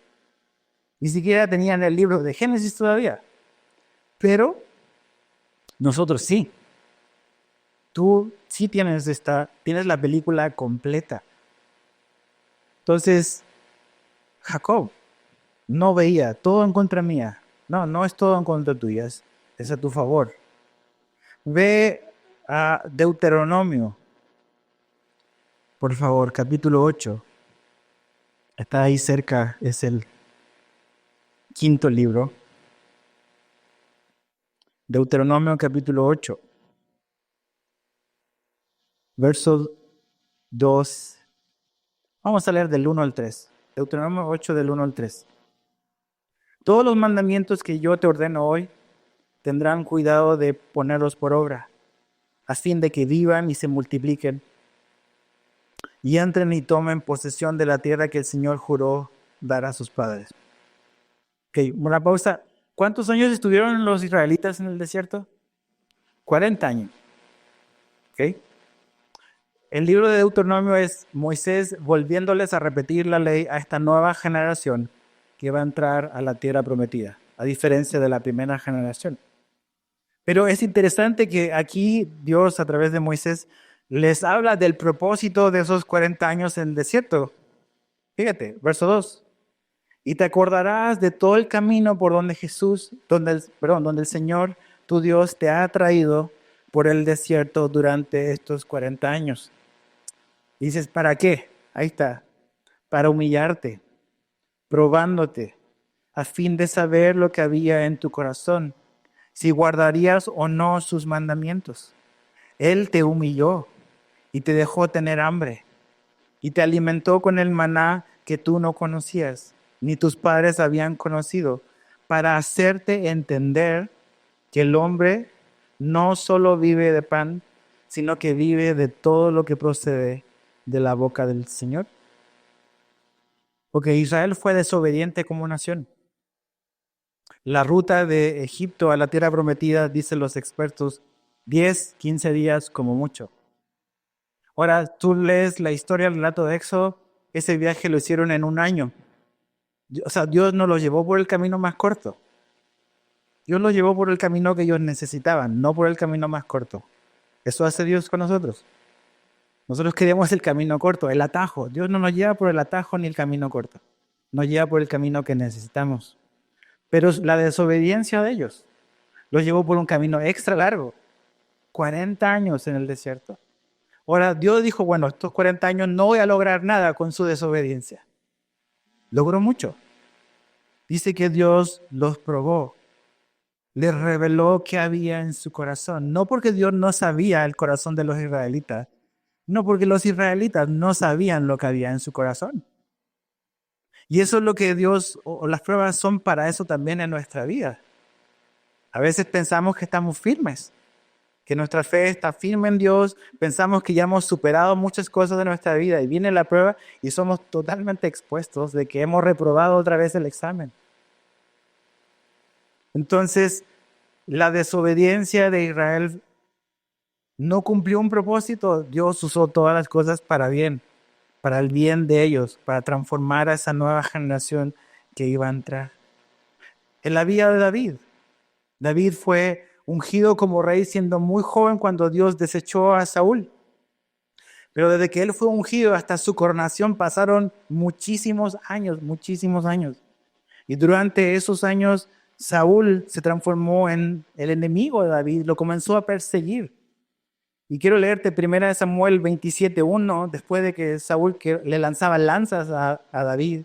Ni siquiera tenían el libro de Génesis todavía. Pero nosotros sí. Tú sí tienes la película completa. Entonces, Jacob no veía todo en contra mía. No, no es todo en contra tuya, es a tu favor. Ve a Deuteronomio, por favor, capítulo 8. Está ahí cerca, es el quinto libro. Deuteronomio capítulo 8, verso 2. Vamos a leer del 1 al 3. Deuteronomio 8 del 1 al 3. Todos los mandamientos que yo te ordeno hoy tendrán cuidado de ponerlos por obra, a fin de que vivan y se multipliquen, y entren y tomen posesión de la tierra que el Señor juró dar a sus padres. Ok, una pausa. ¿Cuántos años estuvieron los israelitas en el desierto? 40 años. Ok. El libro de Deuteronomio es Moisés volviéndoles a repetir la ley a esta nueva generación que va a entrar a la tierra prometida, a diferencia de la primera generación. Pero es interesante que aquí Dios, a través de Moisés, les habla del propósito de esos 40 años en el desierto. Fíjate, verso 2. Y te acordarás de todo el camino por donde donde el Señor, tu Dios, te ha traído por el desierto durante estos 40 años. Y dices, ¿para qué? Ahí está, para humillarte, probándote, a fin de saber lo que había en tu corazón, si guardarías o no sus mandamientos. Él te humilló y te dejó tener hambre, y te alimentó con el maná que tú no conocías, ni tus padres habían conocido, para hacerte entender que el hombre no solo vive de pan, sino que vive de todo lo que procede de la boca del Señor. Porque Israel fue desobediente como nación. La ruta de Egipto a la tierra prometida, dicen los expertos, 10, 15 días como mucho. Ahora, tú lees la historia, el relato de Éxodo, ese viaje lo hicieron en un año. O sea, Dios no los llevó por el camino más corto. Dios los llevó por el camino que ellos necesitaban, no por el camino más corto. Eso hace Dios con nosotros. Nosotros queremos el camino corto, el atajo. Dios no nos lleva por el atajo ni el camino corto. Nos lleva por el camino que necesitamos. Pero la desobediencia de ellos los llevó por un camino extra largo. 40 años en el desierto. Ahora, Dios dijo, bueno, estos 40 años no voy a lograr nada con su desobediencia. Logró mucho. Dice que Dios los probó, les reveló qué había en su corazón. No porque Dios no sabía el corazón de los israelitas, no porque los israelitas no sabían lo que había en su corazón. Y eso es lo que Dios, o las pruebas son para eso también en nuestra vida. A veces pensamos que estamos firmes, que nuestra fe está firme en Dios, pensamos que ya hemos superado muchas cosas de nuestra vida y viene la prueba y somos totalmente expuestos de que hemos reprobado otra vez el examen. Entonces, la desobediencia de Israel no cumplió un propósito. Dios usó todas las cosas para bien, para el bien de ellos, para transformar a esa nueva generación que iba a entrar. En la vida de David, David fue ungido como rey siendo muy joven cuando Dios desechó a Saúl. Pero desde que él fue ungido hasta su coronación pasaron muchísimos años, muchísimos años. Y durante esos años Saúl se transformó en el enemigo de David, lo comenzó a perseguir. Y quiero leerte 1 Samuel 27:1, después de que Saúl le lanzaba lanzas a David.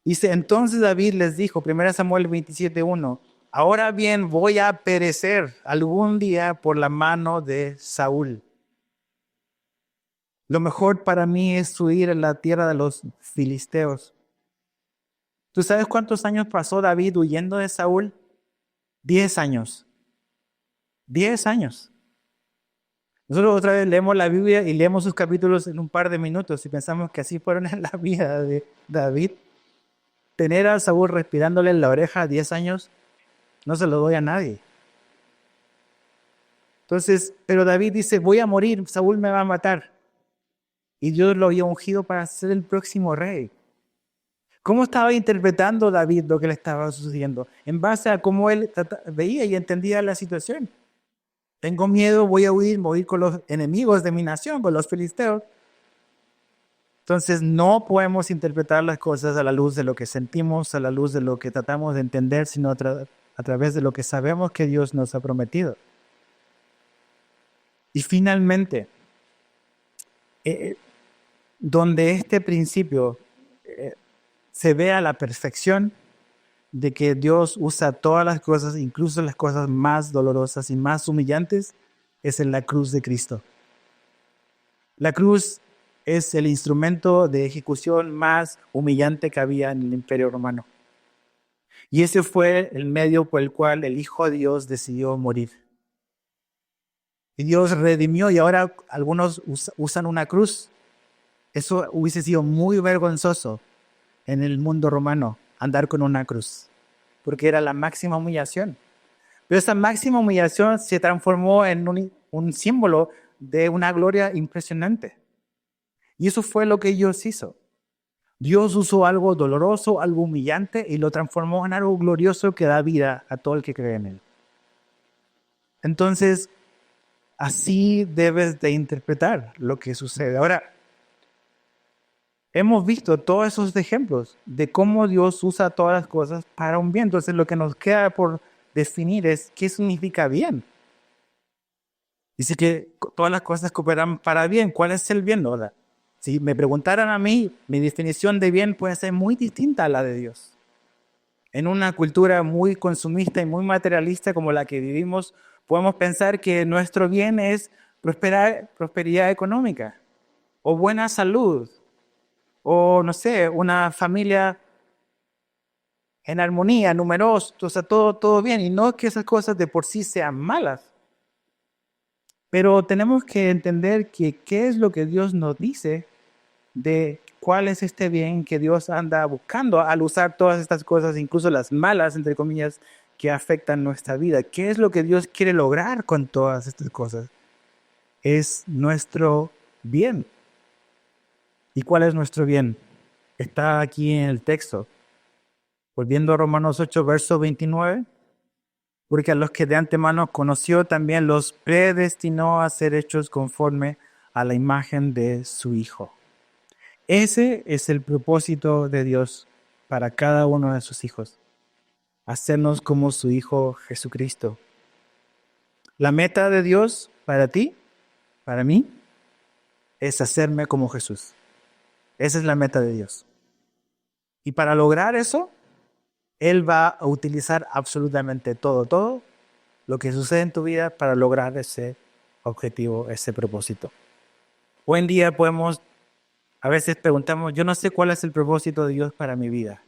Dice, entonces David les dijo, 1 Samuel 27:1, ahora bien voy a perecer algún día por la mano de Saúl. Lo mejor para mí es huir en la tierra de los filisteos. ¿Tú sabes cuántos años pasó David huyendo de Saúl? 10 años. 10 años. Nosotros otra vez leemos la Biblia y leemos sus capítulos en un par de minutos y pensamos que así fueron en la vida de David. Tener a Saúl respirándole en la oreja 10 años, no se lo doy a nadie. Entonces, pero David dice, voy a morir, Saúl me va a matar. Y Dios lo había ungido para ser el próximo rey. ¿Cómo estaba interpretando David lo que le estaba sucediendo? En base a cómo él veía y entendía la situación. Tengo miedo, voy a huir, me voy a ir con los enemigos de mi nación, con los filisteos. Entonces no podemos interpretar las cosas a la luz de lo que sentimos, a la luz de lo que tratamos de entender, sino a través de lo que sabemos que Dios nos ha prometido. Y finalmente, donde este principio se ve a la perfección de que Dios usa todas las cosas, incluso las cosas más dolorosas y más humillantes, es en la cruz de Cristo. La cruz es el instrumento de ejecución más humillante que había en el Imperio Romano. Y ese fue el medio por el cual el Hijo de Dios decidió morir. Y Dios redimió y ahora algunos usan una cruz. Eso hubiese sido muy vergonzoso en el mundo romano, andar con una cruz, porque era la máxima humillación. Pero esa máxima humillación se transformó en un símbolo de una gloria impresionante. Y eso fue lo que Dios hizo. Dios usó algo doloroso, algo humillante, y lo transformó en algo glorioso que da vida a todo el que cree en él. Entonces, así debes de interpretar lo que sucede. Ahora, hemos visto todos esos ejemplos de cómo Dios usa todas las cosas para un bien. Entonces, lo que nos queda por definir es qué significa bien. Dice que todas las cosas cooperan para bien. ¿Cuál es el bien? No, si me preguntaran a mí, mi definición de bien puede ser muy distinta a la de Dios. En una cultura muy consumista y muy materialista como la que vivimos, podemos pensar que nuestro bien es prosperidad económica, o buena salud, o no sé, una familia en armonía, numerosa, o sea, todo bien. Y no es que esas cosas de por sí sean malas. Pero tenemos que entender que qué es lo que Dios nos dice de cuál es este bien que Dios anda buscando al usar todas estas cosas, incluso las malas, entre comillas, que afectan nuestra vida. ¿Qué es lo que Dios quiere lograr con todas estas cosas? Es nuestro bien. ¿Y cuál es nuestro bien? Está aquí en el texto. Volviendo a Romanos 8, verso 29. Porque a los que de antemano conoció también los predestinó a ser hechos conforme a la imagen de su Hijo. Ese es el propósito de Dios para cada uno de sus hijos. Hacernos como su Hijo Jesucristo. La meta de Dios para ti, para mí, es hacerme como Jesús. Esa es la meta de Dios. Y para lograr eso, Él va a utilizar absolutamente todo lo que sucede en tu vida para lograr ese objetivo, ese propósito. Hoy en día a veces preguntamos, yo no sé cuál es el propósito de Dios para mi vida.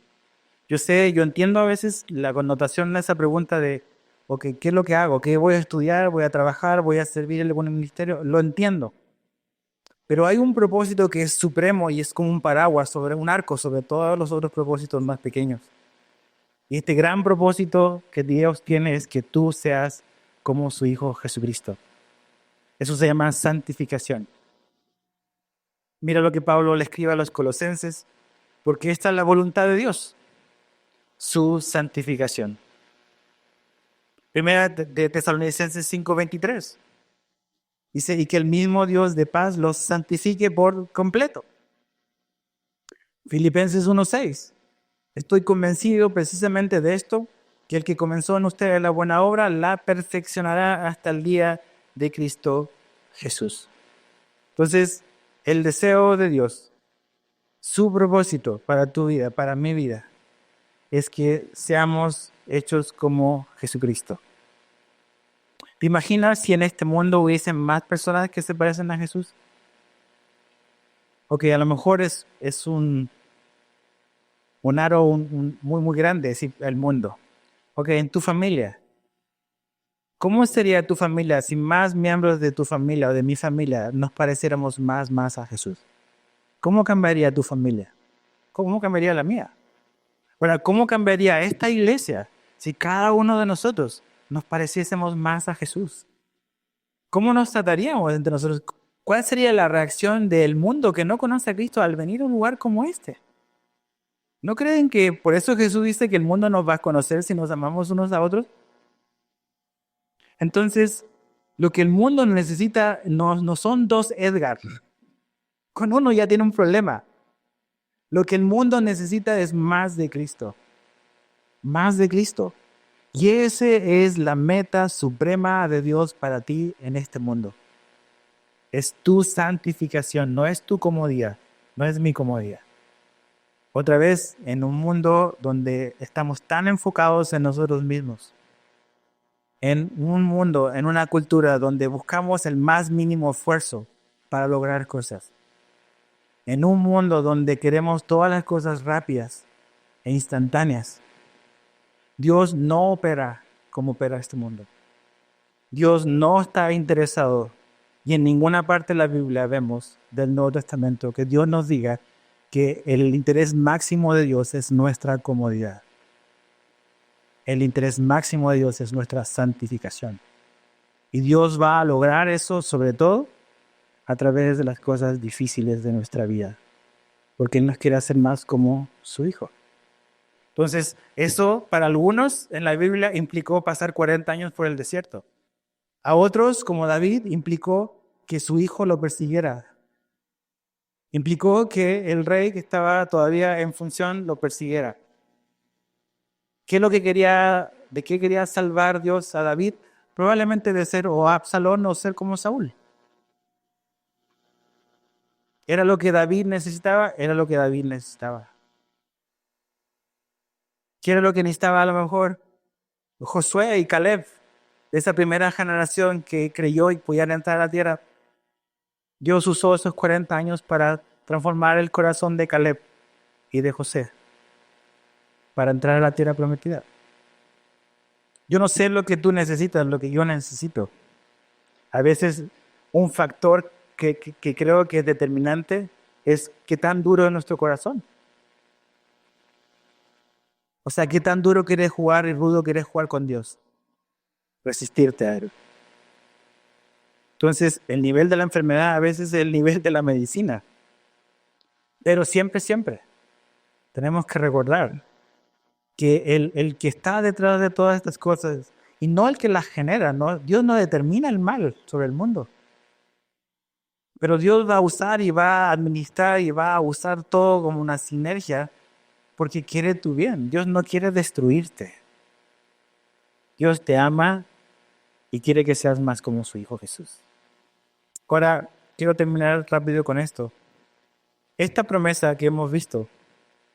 Yo entiendo a veces la connotación de esa pregunta de, ok, ¿qué es lo que hago? ¿Qué voy a estudiar? ¿Voy a trabajar? ¿Voy a servir en algún ministerio? Lo entiendo. Pero hay un propósito que es supremo y es como un paraguas sobre un arco, sobre todos los otros propósitos más pequeños. Y este gran propósito que Dios tiene es que tú seas como su Hijo Jesucristo. Eso se llama santificación. Mira lo que Pablo le escribe a los colosenses, porque esta es la voluntad de Dios, su santificación. Primera de Tesalonicenses 5:23. Dice, y que el mismo Dios de paz los santifique por completo. Filipenses 1:6. Estoy convencido precisamente de esto, que el que comenzó en ustedes la buena obra la perfeccionará hasta el día de Cristo Jesús. Entonces, el deseo de Dios, su propósito para tu vida, para mi vida, es que seamos hechos como Jesucristo. ¿Te imaginas si en este mundo hubiesen más personas que se parecen a Jesús? Ok, a lo mejor es un aro muy, muy grande, es decir, el mundo. Ok, en tu familia. ¿Cómo sería tu familia si más miembros de tu familia o de mi familia nos pareciéramos más a Jesús? ¿Cómo cambiaría tu familia? ¿Cómo cambiaría la mía? Bueno, ¿cómo cambiaría esta iglesia si cada uno de nosotros nos pareciésemos más a Jesús? ¿Cómo nos trataríamos entre nosotros? ¿Cuál sería la reacción del mundo que no conoce a Cristo al venir a un lugar como este? ¿No creen que por eso Jesús dice que el mundo nos va a conocer si nos amamos unos a otros? Entonces, lo que el mundo necesita no son dos Edgar. Con uno ya tiene un problema. Lo que el mundo necesita es más de Cristo. Más de Cristo. Y esa es la meta suprema de Dios para ti en este mundo. Es tu santificación, no es tu comodidad, no es mi comodidad. Otra vez, en un mundo donde estamos tan enfocados en nosotros mismos, en un mundo, en una cultura donde buscamos el más mínimo esfuerzo para lograr cosas, en un mundo donde queremos todas las cosas rápidas e instantáneas, Dios no opera como opera este mundo. Dios no está interesado, y en ninguna parte de la Biblia vemos del Nuevo Testamento que Dios nos diga que el interés máximo de Dios es nuestra comodidad. El interés máximo de Dios es nuestra santificación. Y Dios va a lograr eso sobre todo a través de las cosas difíciles de nuestra vida, porque Él nos quiere hacer más como su Hijo. Entonces, eso para algunos en la Biblia implicó pasar 40 años por el desierto. A otros, como David, implicó que su hijo lo persiguiera. Implicó que el rey que estaba todavía en función lo persiguiera. ¿Qué es lo que de qué quería salvar Dios a David? Probablemente de ser o Absalón o ser como Saúl. ¿Era lo que David necesitaba? Era lo que David necesitaba. ¿Qué era lo que necesitaba a lo mejor Josué y Caleb? De esa primera generación que creyó y pudiera entrar a la tierra. Dios usó esos 40 años para transformar el corazón de Caleb y de José para entrar a la tierra prometida. Yo no sé lo que tú necesitas, lo que yo necesito. A veces un factor que creo que es determinante es qué tan duro es nuestro corazón. O sea, qué tan duro quieres jugar y rudo quieres jugar con Dios. Resistirte a Él. Entonces, el nivel de la enfermedad a veces es el nivel de la medicina. Pero siempre, siempre tenemos que recordar que el que está detrás de todas estas cosas, y no el que las genera, ¿no? Dios no determina el mal sobre el mundo. Pero Dios va a usar y va a administrar y va a usar todo como una sinergia porque quiere tu bien. Dios no quiere destruirte. Dios te ama y quiere que seas más como su Hijo Jesús. Ahora, quiero terminar rápido con esto. Esta promesa que hemos visto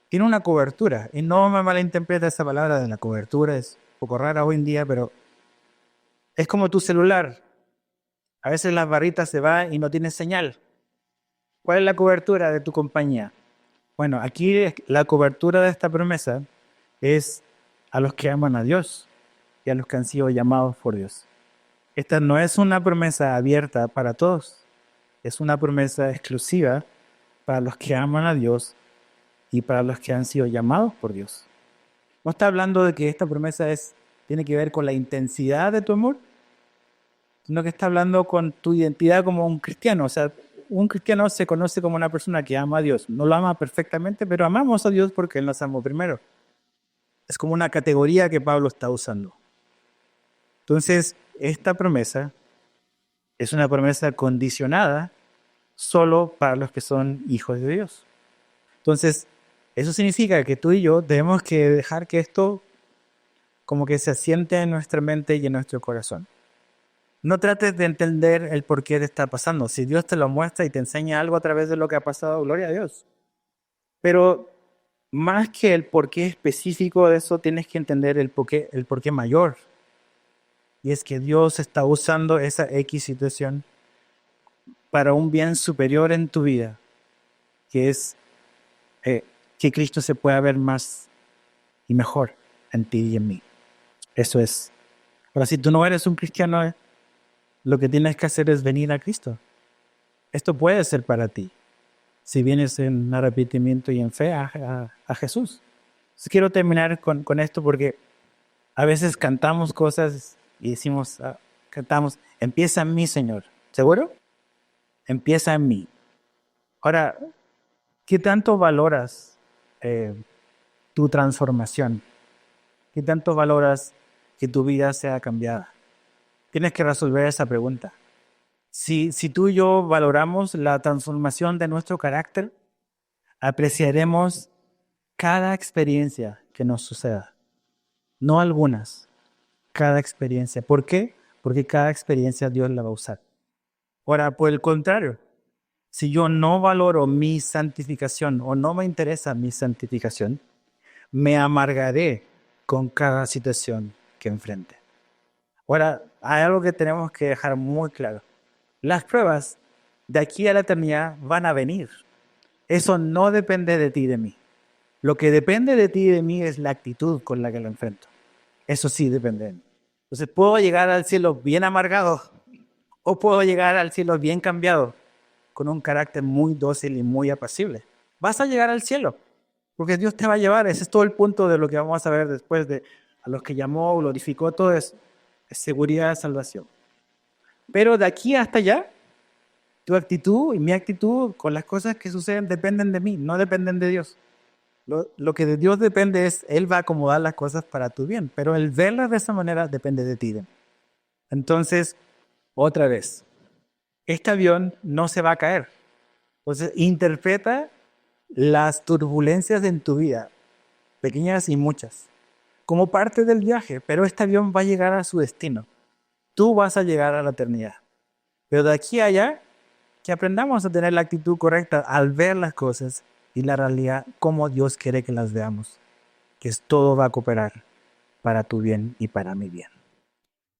tiene una cobertura, y no me malinterpreta esa palabra de la cobertura, es un poco rara hoy en día, pero es como tu celular. A veces las barritas se van y no tienes señal. ¿Cuál es la cobertura de tu compañía? Bueno, aquí la cobertura de esta promesa es a los que aman a Dios y a los que han sido llamados por Dios. Esta no es una promesa abierta para todos, es una promesa exclusiva para los que aman a Dios y para los que han sido llamados por Dios. No está hablando de que esta promesa tiene que ver con la intensidad de tu amor, sino que está hablando con tu identidad como un cristiano. O sea, un cristiano se conoce como una persona que ama a Dios. No lo ama perfectamente, pero amamos a Dios porque Él nos amó primero. Es como una categoría que Pablo está usando. Entonces, esta promesa es una promesa condicionada solo para los que son hijos de Dios. Entonces, eso significa que tú y yo tenemos que dejar que esto como que se asiente en nuestra mente y en nuestro corazón. No trates de entender el por qué te está pasando. Si Dios te lo muestra y te enseña algo a través de lo que ha pasado, gloria a Dios. Pero más que el porqué específico de eso, tienes que entender el porqué mayor. Y es que Dios está usando esa X situación para un bien superior en tu vida, que es que Cristo se pueda ver más y mejor en ti y en mí. Eso es. Ahora, si tú no eres un cristiano, lo que tienes que hacer es venir a Cristo. Esto puede ser para ti, si vienes en arrepentimiento y en fe a Jesús. Entonces, quiero terminar con esto porque a veces cantamos cosas y decimos, cantamos, empieza en mí, Señor. ¿Seguro? Empieza en mí. Ahora, ¿qué tanto valoras tu transformación? ¿Qué tanto valoras que tu vida sea cambiada? Tienes que resolver esa pregunta. Si tú y yo valoramos la transformación de nuestro carácter, apreciaremos cada experiencia que nos suceda. No algunas, cada experiencia. ¿Por qué? Porque cada experiencia Dios la va a usar. Ahora, por el contrario, si yo no valoro mi santificación o no me interesa mi santificación, me amargaré con cada situación que enfrente. Ahora, hay algo que tenemos que dejar muy claro. Las pruebas de aquí a la eternidad van a venir. Eso no depende de ti y de mí. Lo que depende de ti y de mí es la actitud con la que lo enfrento. Eso sí depende de mí. Entonces, puedo llegar al cielo bien amargado o puedo llegar al cielo bien cambiado, con un carácter muy dócil y muy apacible. Vas a llegar al cielo, porque Dios te va a llevar. Ese es todo el punto de lo que vamos a ver después de a los que llamó, glorificó, todo eso. Es seguridad de salvación. Pero de aquí hasta allá, tu actitud y mi actitud con las cosas que suceden dependen de mí, no dependen de Dios. Lo que de Dios depende es, Él va a acomodar las cosas para tu bien, pero el verlas de esa manera depende de ti. Entonces, otra vez, este avión no se va a caer. Entonces, interpreta las turbulencias en tu vida, pequeñas y muchas, como parte del viaje, pero este avión va a llegar a su destino. Tú vas a llegar a la eternidad. Pero de aquí a allá, que aprendamos a tener la actitud correcta al ver las cosas y la realidad como Dios quiere que las veamos, que todo va a cooperar para tu bien y para mi bien.